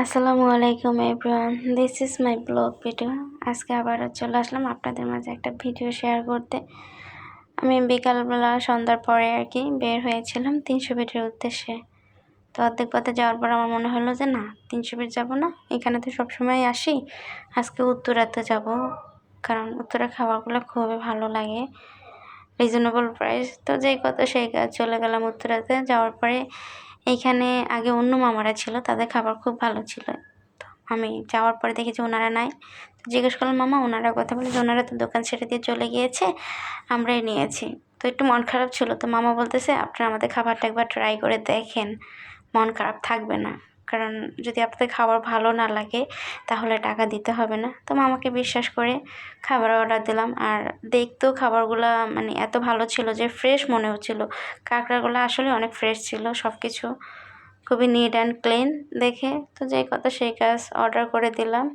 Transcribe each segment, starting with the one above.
আসসালামু আলাইকুম everyone, this is my blog video. আজকে আবারও চলে আসলাম আপনাদের মাঝে একটা ভিডিও শেয়ার করতে। আমি বিকালবেলা সন্ধ্যার পরে আর কি বের হয়েছিলাম 300 ফিটের উদ্দেশ্যে। তো অর্ধেক পথে যাওয়ার পর আমার মনে হলো যে না, 300 ফিট যাবো না, এখানে তো সবসময় আসি, আজকে উত্তরাতে যাব, কারণ উত্তরা খাবারগুলো খুবই ভালো লাগে, রিজনেবল প্রাইস। তো যেই কথা সেই কাজ, চলে গেলাম উত্তরাতে। যাওয়ার পরে এইখানে আগে অন্য মামারা ছিল, তাদের খাবার খুব ভালো ছিল। তো আমি যাওয়ার পরে দেখেছি ওনারা নাই। তো জিজ্ঞেস করলাম, মামা ওনারা কথা বলে যে ওনারা তো দোকান ছেড়ে দিয়ে চলে গিয়েছে, আমরাই নিয়েছি। তো একটু মন খারাপ ছিল। তো মামা বলতেছে, আপনারা আমাদের খাবারটা একবার ট্রাই করে দেখেন, মন খারাপ থাকবে না, কারণ যদি আপনাদের খাবার ভালো না লাগে তাহলে টাকা দিতে হবে না। তো মামাকে বিশ্বাস করে খাবার অর্ডার দিলাম। আর দেখতেও খাবারগুলো মানে এত ভালো ছিল যে ফ্রেশ মনে হচ্ছিলো। কাঁকড়াগুলো আসলে অনেক ফ্রেশ ছিল, সব কিছু খুবই নিট অ্যান্ড ক্লিন দেখে। তো যেই কথা সেই কাজ, অর্ডার করে দিলাম।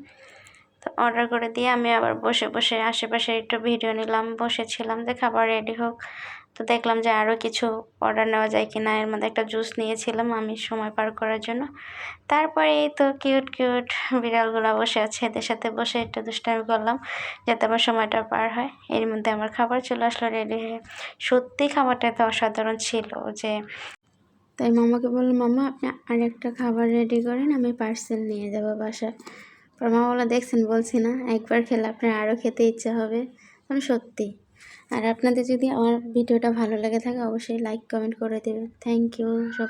তো অর্ডার করে দিয়ে আমি আবার বসে বসে আশেপাশে একটু ভিডিও নিলাম, বসেছিলাম যে খাবার রেডি হোক। তো দেখলাম যে আরও কিছু অর্ডার নেওয়া যায় কি না। এর মধ্যে একটা জুস নিয়েছিলাম আমি সময় পার করার জন্য। তারপরে এই তো কিউট কিউট বিড়ালগুলো বসে আছে, এদের সাথে বসে একটু দুষ্টামি করলাম যাতে আমার সময়টা পার হয়। এর মধ্যে আমার খাবার চলে আসলো রেডি হয়ে। সত্যি খাবারটা এত অসাধারণ ছিল যে তাই মামাকে বললাম, মামা আপনি আরেকটা খাবার রেডি করেন, আমি পার্সেল নিয়ে যাবো বাসায়। পর মামা বলে, দেখছেন বলছি না, একবার খেলে আপনার আরও খেতে ইচ্ছা হবে। মানে সত্যি। আর আপনাদের যদি আমার ভিডিওটা ভালো লেগে থাকে অবশ্যই লাইক কমেন্ট করে দেবেন। থ্যাংক ইউ সব।